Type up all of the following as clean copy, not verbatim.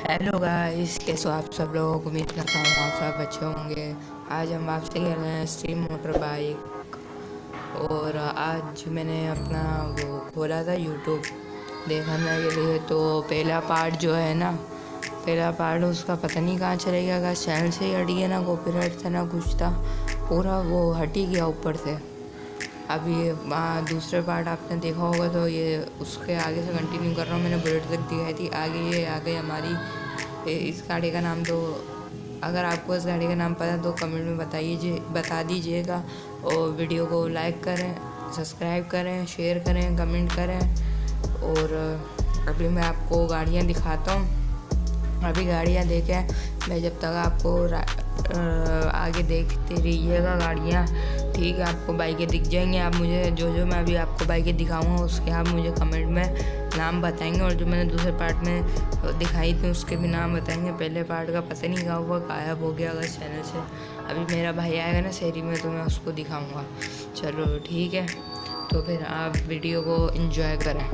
Hello guys, कैसे हो आप सब लोग। उम्मीद करता हूँ आप सब अच्छे होंगे। आज हम आपसे खेल रहे हैं स्ट्रीम मोटर बाइक। और आज मैंने अपना वो खोला था यूट्यूब देखने के लिए। तो पहला पार्ट जो है ना, पहला पार्ट उसका पता नहीं कहाँ चले गया। अगर चैनल से ही हट गया ना, कॉपीराइट था ना कुछ था, पूरा वो हट ही गया ऊपर से। अभी दूसरे पार्ट आपने देखा होगा, तो ये उसके आगे से कंटिन्यू कर रहा हूँ। मैंने बुलेट तक दिखाई थी, आगे ये आ गई हमारी इस गाड़ी का नाम। तो अगर आपको इस गाड़ी का नाम पता है तो कमेंट में बता दीजिएगा। और वीडियो को लाइक करें, सब्सक्राइब करें, शेयर करें, कमेंट करें। और अभी मैं आपको गाड़ियाँ दिखाता हूँ। अभी गाड़ियाँ देखें, मैं जब तक आपको आगे देखते रहिएगा गाड़ियाँ। ठीक है, आपको बाइकें दिख जाएंगी। आप मुझे जो मैं अभी आपको बाइकें दिखाऊंगा उसके आप मुझे कमेंट में नाम बताएंगे। और जो मैंने दूसरे पार्ट में दिखाई थी उसके भी नाम बताएंगे। पहले पार्ट का पता नहीं कहाँ हुआ, गायब हो गया अगर चैनल से। अभी मेरा भाई आएगा ना शहरी में, तो मैं उसको दिखाऊँगा। चलो ठीक है, तो फिर आप वीडियो को एंजॉय करें।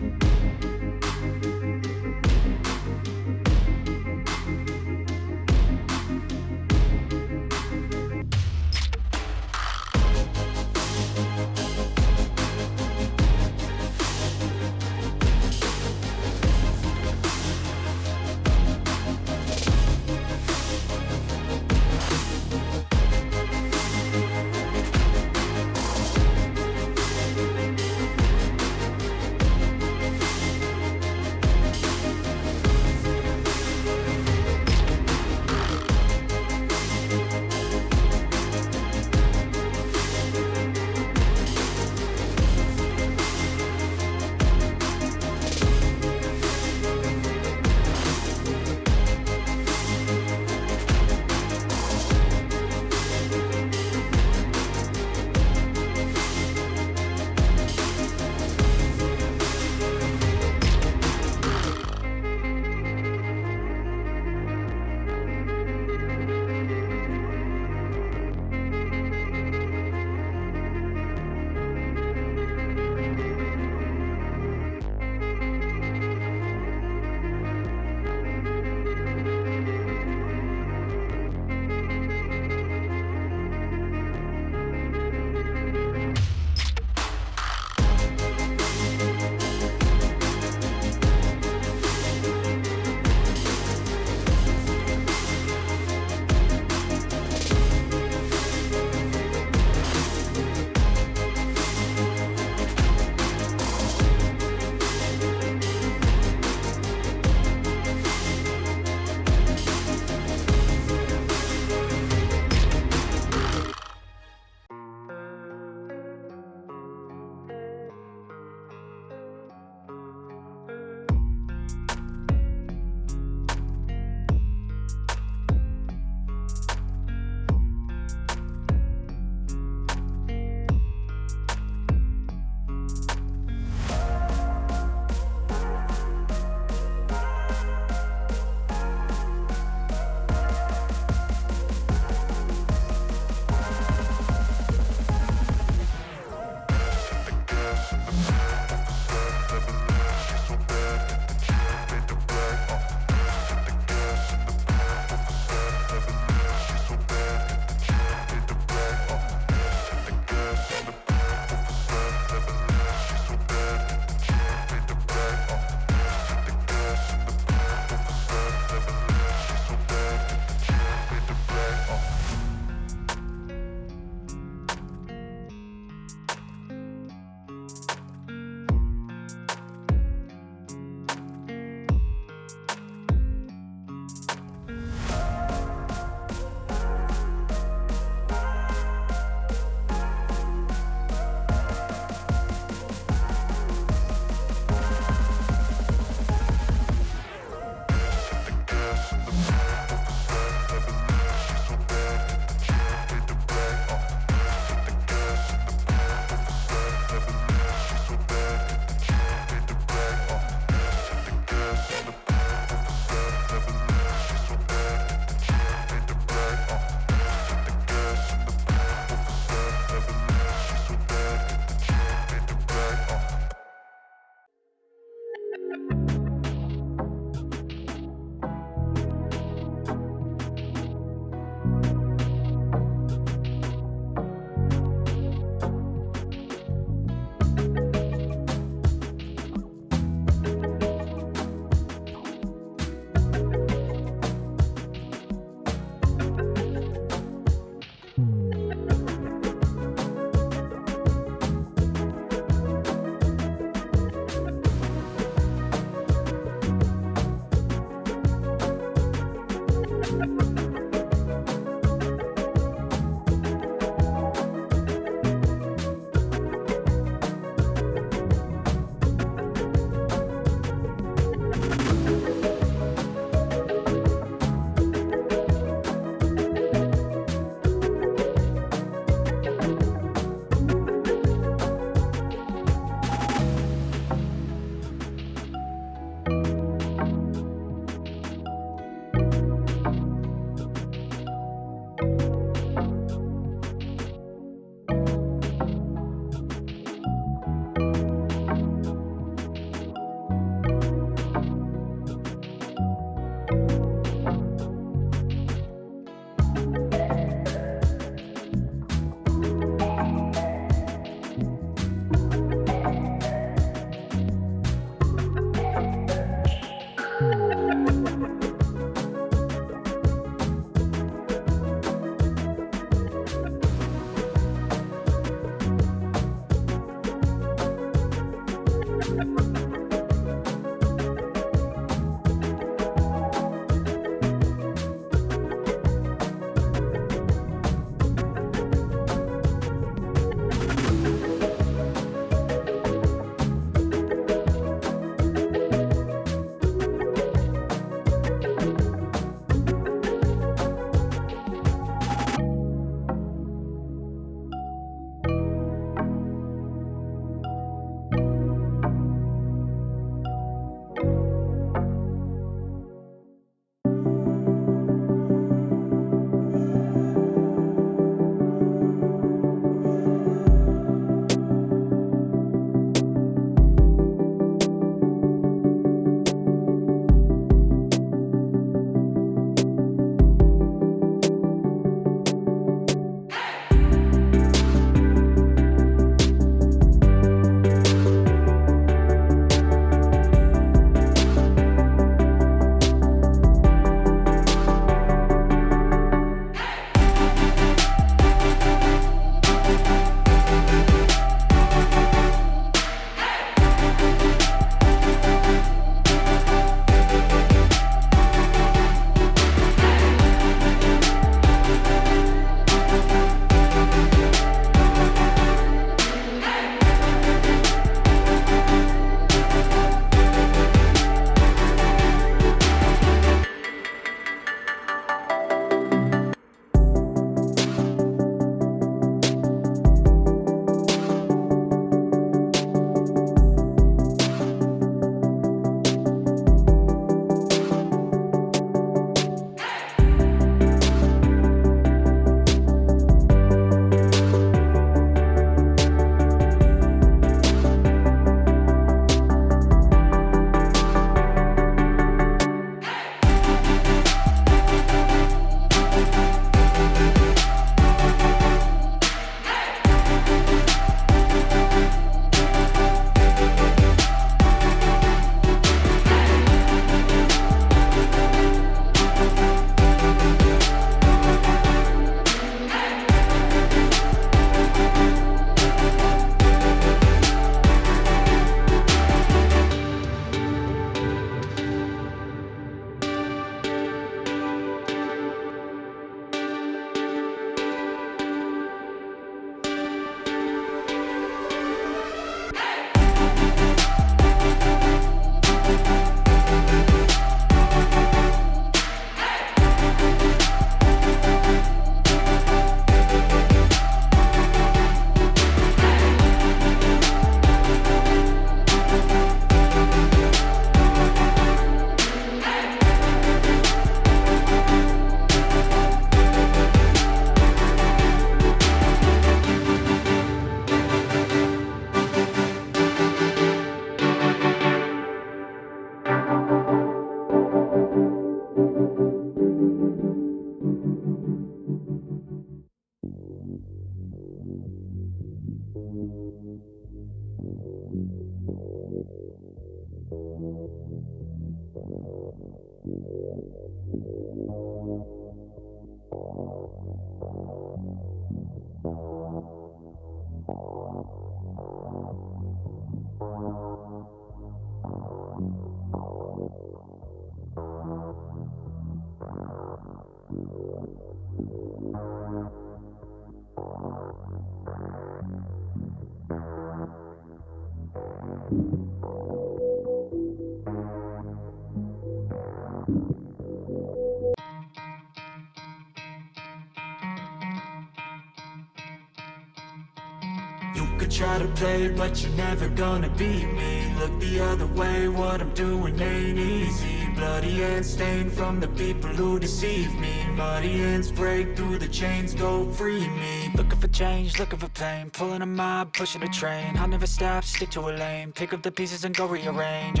You could try to play, but you're never gonna beat me. Look the other way, what I'm doing ain't easy. Bloody hands stained from the people who deceive me. Muddy hands break through the chains, go free me. Looking for change, looking for pain. Pulling a mob, pushing a train. I'll never stop, stick to a lane. Pick up the pieces and go rearrange.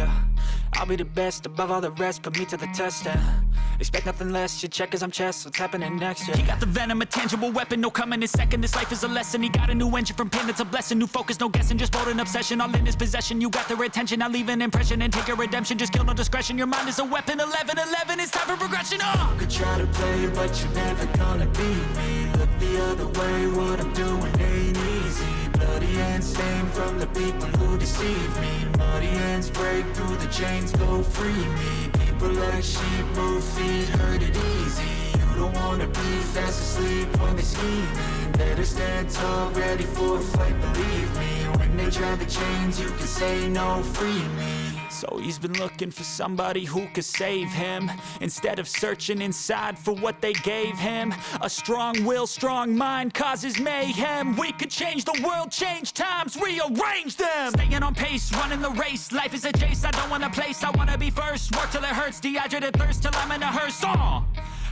I'll be the best above all the rest, put me to the test and expect nothing less. You check as I'm chess, what's happening next? Yeah. He got the venom, a tangible weapon, no coming in second. This life is a lesson. He got a new engine from pain, it's a blessing. New focus, no guessing, just bold and obsession. All in his possession, you got their attention. I'll leave an impression and take your redemption. Just kill, no discretion. Your mind is a weapon. 11-11, it's time for progression. You could try to play, but you're never gonna beat me. Look the other way, what I'm doing ain't easy. Bloody hands stained from the people who deceive me. Muddy hands break through the chains, go free me. People like sheep move feet, hurt it easy. You don't wanna be fast asleep when they scheming. Better stand tall, ready for a fight, believe me. When they try the chains, you can say no, free me. So he's been looking for somebody who could save him, instead of searching inside for what they gave him. A strong will, strong mind causes mayhem. We could change the world, change times, rearrange them. Staying on pace, running the race. Life is a chase, I don't want a place. I wanna be first, work till it hurts. Dehydrated thirst till I'm in a hearse.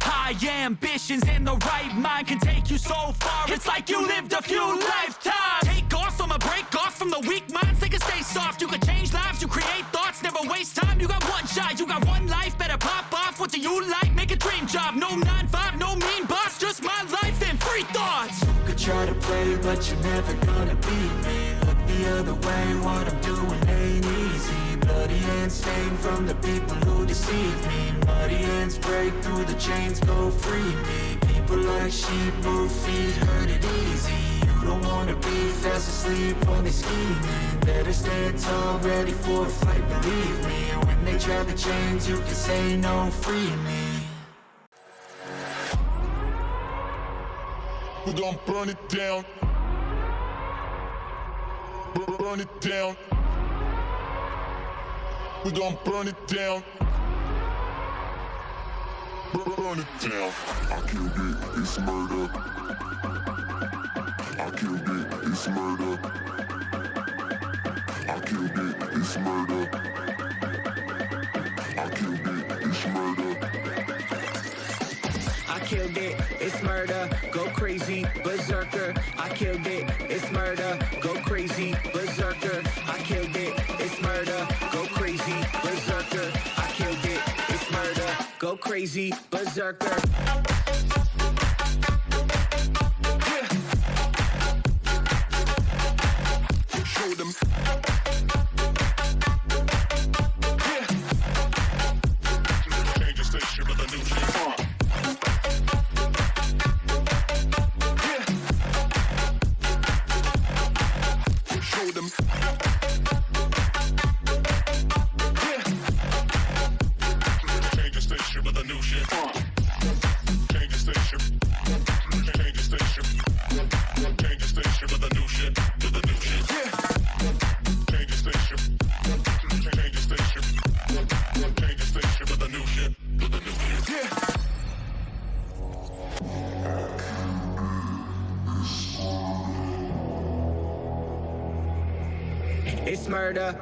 High ambitions and the right mind can take you so far. It's like you lived a few lifetimes. Take off from a break off from the weak minds. They can stay soft. You can change lives, you create thoughts, never waste time. You got one shot, you got one life. Better pop off. What do you like? Make a dream job. No 9-5, no mean boss. Just my life and free thoughts. You could try to play, but you're never gonna beat me. Look the other way, what I'm doing ain't easy. Bloody hands stained from the people who deceive me. Muddy hands break through the chains, go free me. People like sheep move feet, hurt it easy. You don't wanna be fast asleep when they scheming. Better stand tall, ready for a fight, believe me. When they try the chains, you can say no, free me. We're gonna burn it down. Burn it down. We're gonna burn it down. Burn it down. I killed it, it's murder. I killed it, it's murder. I killed it, it's murder. I killed it, it's murder. I killed it, it's murder, go crazy, berserker. I killed it, it's murder, go crazy, berserker. I killed it, it's murder, go crazy, berserker. I killed it, it's murder, go crazy, berserker. Show them. Change the station with a new shit. Show them. Change the station with a new shit. Change the station. Change the station. Change the station with a new shit. With a new shit. Change the station. Change the station. Change the station with a new shit. With a new shit. It's murder.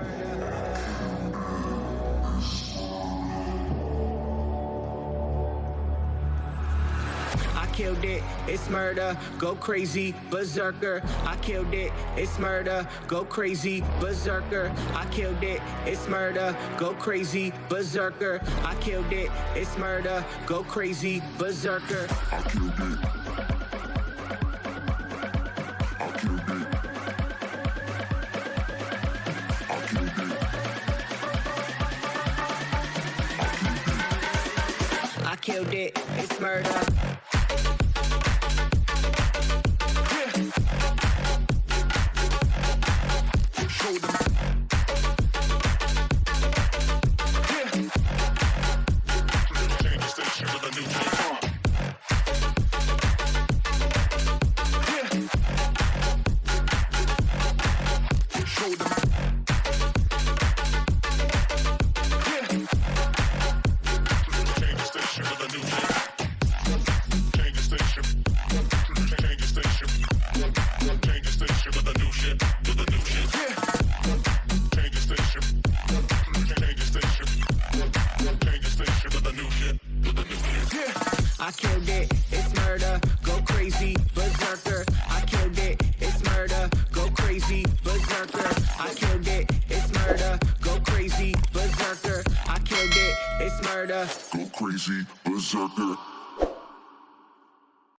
I killed it, it's murder, go crazy, berserker. I killed it, it's murder, go crazy, berserker. I killed it, it's murder, go crazy, berserker. I killed it, it's murder, go crazy, berserker. I killed it. I killed it. I killed it. I killed it. killed it, it's murder. Show them. Change the station with a new shit. Show them. Change the station with a new shit. Change the station. Change the station. Change the station with a new shit. With a new shit. Change the station. Change the station. Change the station with a new shit. With a new shit. I killed it, it's murder, go crazy, berserker. I killed it, it's murder, go crazy, berserker. I killed it, it's murder, go crazy, berserker. I killed it, it's murder. Go crazy, berserker.